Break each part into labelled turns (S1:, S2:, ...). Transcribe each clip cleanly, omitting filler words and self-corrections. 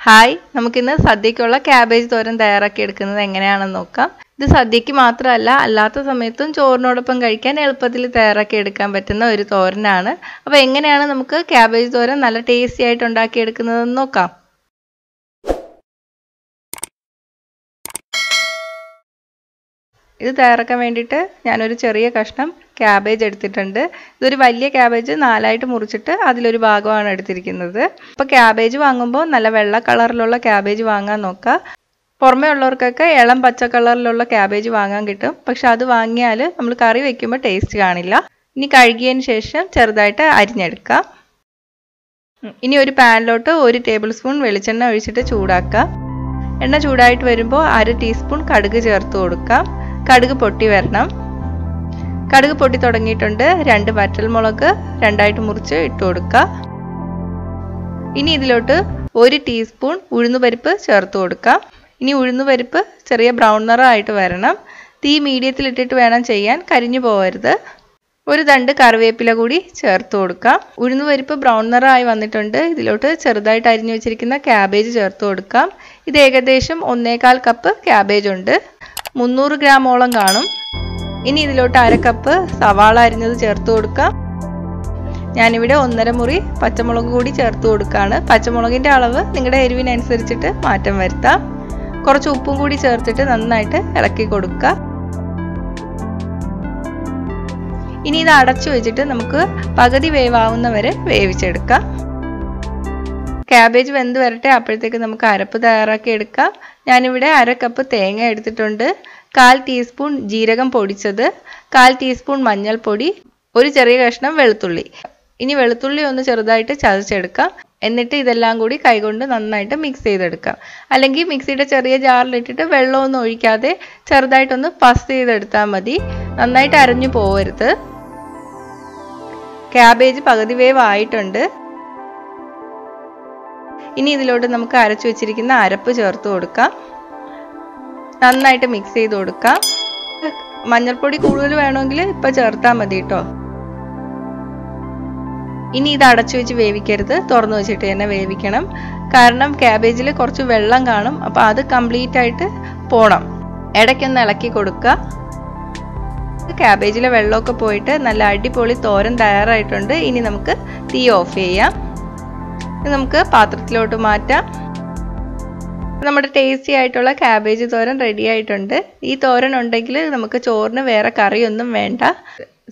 S1: Hi, നമുക്കിന്ന് സദ്യക്കുള്ള cabbage തോരൻ തയ്യാറാക്കി എടുക്കുന്നത് എങ്ങനെയാണെന്ന് നോക്കാം. ഇത് സദ്യക്ക് മാത്രമല്ല, അല്ലാത്ത സമയത്തും ചോറിനോടൊപ്പം കഴിക്കാൻ എളുപ്പത്തിൽ തയ്യാറാക്കി എടുക്കാൻ പറ്റുന്ന ഒരു തോരനാണ്. അപ്പോൾ എങ്ങനെയാണ് നമുക്ക് ക്യാബേജ് തോരൻ നല്ല ടേസ്റ്റി ആയിട്ട് ഉണ്ടാക്കിയെടുക്കുന്നതെന്ന് നോക്കാം. ഇത് തയ്യാറാക്കാൻ വേണ്ടിയിട്ട് ഞാനൊരു ചെറിയ കഷ്ണം ക്യാബേജ് എടുത്തിട്ടുണ്ട്. ഇതൊരു വലിയ ക്യാബേജ് 4ആയിട്ട് മുറിച്ചിട്ട് അതിലൊരു ഭാഗമാണ് എടുത്തിരിക്കുന്നത്. അപ്പോൾ ക്യാബേജ് വാങ്ങുമ്പോൾ നല്ല വെള്ള കളറിലുള്ള ക്യാബേജ് വാങ്ങാൻ നോക്കുക. പുറമേ ഉള്ളവർക്കൊക്കെ ഇളം പച്ച കളറിലുള്ള ക്യാബേജ് വാങ്ങാൻ കിട്ടും. പക്ഷെ അത് വാങ്ങിയാൽ നമ്മൾ കറി വെക്കുമ്പോൾ ടേസ്റ്റ് കാണില്ല. ഇനി കഴുകിയതിന് ശേഷം ചെറുതായിട്ട് അരിഞ്ഞെടുക്കാം. ഇനി ഒരു പാനിലോട്ട് 1 ടേബിൾ സ്പൂൺ വെളിച്ചെണ്ണ ഒഴിച്ചിട്ട് ചൂടാക്കുക. എണ്ണ ചൂടായിട്ട് വരുമ്പോൾ 1/2 ടീസ്പൂൺ കടുക് ചേർത്ത് കൊടുക്കാം. കടുക് പൊട്ടി വരണം. കടുക് പൊട്ടി തുടങ്ങിയിട്ടുണ്ട്. 2 വറ്റൽമുളക് 2ആയിട്ട് മുറിച്ച് ഇട്ട് കൊടുക്കുക. ഇനി ഇതിലോട്ട് 1 ടീസ്പൂൺ ഉഴുന്നുപരിപ്പ് ചേർത്ത് കൊടുക്കാം. ഇനി ഉഴുന്നുപരിപ്പ് ചെറിയ ബ്രൗൺ നിറമായിട്ട് വരണം. തീ മീഡിയത്തിൽ ഇട്ടിട്ട് വേണം ചെയ്യാൻ, കരിഞ്ഞു പോകരുത്. ഒരു തണ്ട് കറിവേപ്പില കൂടി ചേർത്ത് കൊടുക്കാം. ഉഴുന്നുപരിപ്പ് ബ്രൗൺ നിറമായി വന്നിട്ടുണ്ട്. ഇതിലോട്ട് ചെറുതായിട്ട് അരിഞ്ഞു വെച്ചിരിക്കുന്ന ക്യാബേജ് ചേർത്ത് കൊടുക്കാം. ഇത് ഏകദേശം 1/4 കപ്പ് ക്യാബേജ് ഉണ്ട്. 300 ഗ്രാമോളം കാണും. ഇനി ഇതിലോട്ട് 1/2 കപ്പ് സവാള അരിഞ്ഞത് ചേർത്ത് കൊടുക്കാം. ഞാനിവിടെ 1/2 മുറി പച്ചമുളക് കൂടി ചേർത്ത് കൊടുക്കുകയാണ്. പച്ചമുളകിൻ്റെ അളവ് നിങ്ങളുടെ എരിവിനനുസരിച്ചിട്ട് മാറ്റം വരുത്താം. കുറച്ച് ഉപ്പും കൂടി ചേർത്തിട്ട് നന്നായിട്ട് ഇളക്കി കൊടുക്കുക. ഇനി ഇത് അടച്ചു വെച്ചിട്ട് നമുക്ക് പകുതി വേവാവുന്നവരെ വേവിച്ചെടുക്കാം. ക്യാബേജ് വെന്ത് വരട്ടെ, അപ്പോഴത്തേക്ക് നമുക്ക് അരപ്പ് തയ്യാറാക്കി എടുക്കാം. ഞാനിവിടെ 1/2 കപ്പ് തേങ്ങ എടുത്തിട്ടുണ്ട്. 1/4 ടീസ്പൂൺ ജീരകം പൊടിച്ചത്, 1/4 ടീസ്പൂൺ മഞ്ഞൾപ്പൊടി, ഒരു ചെറിയ കഷ്ണം വെളുത്തുള്ളി. ഇനി വെളുത്തുള്ളി ഒന്ന് ചെറുതായിട്ട് ചതച്ചെടുക്കാം. എന്നിട്ട് ഇതെല്ലാം കൂടി കൈകൊണ്ട് നന്നായിട്ട് മിക്സ് ചെയ്തെടുക്കാം. അല്ലെങ്കിൽ മിക്സിയുടെ ചെറിയ ജാറിലിട്ടിട്ട് വെള്ളമൊന്നും ഒഴിക്കാതെ ചെറുതായിട്ടൊന്ന് പസ് ചെയ്തെടുത്താൽ മതി. നന്നായിട്ട് അരഞ്ഞു പോകരുത്. ക്യാബേജ് പകുതി വേവ് ആയിട്ടുണ്ട്. ഇനി ഇതിലോട്ട് നമുക്ക് അരച്ചു വെച്ചിരിക്കുന്ന അരപ്പ് ചേർത്ത് കൊടുക്കാം. നന്നായിട്ട് മിക്സ് ചെയ്ത് കൊടുക്കാം. മഞ്ഞൾപ്പൊടി കൂടുതൽ വേണമെങ്കിൽ ഇപ്പം ചേർത്താൽ മതി കേട്ടോ. ഇനി ഇത് അടച്ചു വെച്ച് വേവിക്കരുത്, തുറന്നു വെച്ചിട്ട് തന്നെ വേവിക്കണം. കാരണം ക്യാബേജിൽ കുറച്ച് വെള്ളം കാണും. അപ്പോൾ അത് കംപ്ലീറ്റ് ആയിട്ട് പോണം. ഇടയ്ക്കൊന്ന് ഇളക്കി കൊടുക്കുക. ക്യാബേജിലെ വെള്ളമൊക്കെ പോയിട്ട് നല്ല അടിപൊളി തോരൻ തയ്യാറായിട്ടുണ്ട്. ഇനി നമുക്ക് തീ ഓഫ് ചെയ്യാം. നമുക്ക് പാത്രത്തിലോട്ട് മാറ്റാം. നമ്മുടെ ടേസ്റ്റി ആയിട്ടുള്ള ക്യാബേജ് തോരൻ റെഡി ആയിട്ടുണ്ട്. ഈ തോരൻ ഉണ്ടെങ്കിൽ നമുക്ക് ചോറിന് വേറെ കറിയൊന്നും വേണ്ട.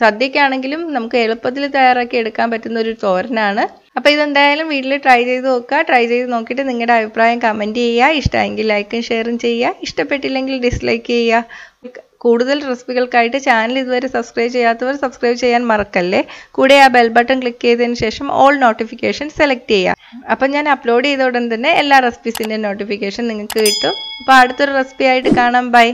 S1: സദ്യക്കാണെങ്കിലും നമുക്ക് എളുപ്പത്തിൽ തയ്യാറാക്കി എടുക്കാൻ പറ്റുന്ന ഒരു തോരനാണ്. അപ്പോൾ ഇതെന്തായാലും വീട്ടിൽ ട്രൈ ചെയ്ത് നോക്കുക. ട്രൈ ചെയ്ത് നോക്കിയിട്ട് നിങ്ങളുടെ അഭിപ്രായം കമൻറ്റ് ചെയ്യുക. ഇഷ്ടമെങ്കിൽ ലൈക്കും ഷെയറും ചെയ്യുക. ഇഷ്ടപ്പെട്ടില്ലെങ്കിൽ ഡിസ്ലൈക്ക് ചെയ്യുക. കൂടുതൽ റെസിപ്പികൾക്കായിട്ട് ചാനൽ ഇതുവരെ സബ്സ്ക്രൈബ് ചെയ്യാത്തവർ സബ്സ്ക്രൈബ് ചെയ്യാൻ മറക്കല്ലേ. കൂടെ ആ ബെൽ ബട്ടൺ ക്ലിക്ക് ചെയ്തതിന് ശേഷം ഓൾ നോട്ടിഫിക്കേഷൻ സെലക്ട് ചെയ്യുക. അപ്പം ഞാൻ അപ്ലോഡ് ചെയ്ത ഉടൻ തന്നെ എല്ലാ റെസിപ്പീസിൻ്റെ നോട്ടിഫിക്കേഷൻ നിങ്ങൾക്ക് കിട്ടും. അപ്പോൾ അടുത്തൊരു റെസിപ്പി ആയിട്ട് കാണാം. ബൈ.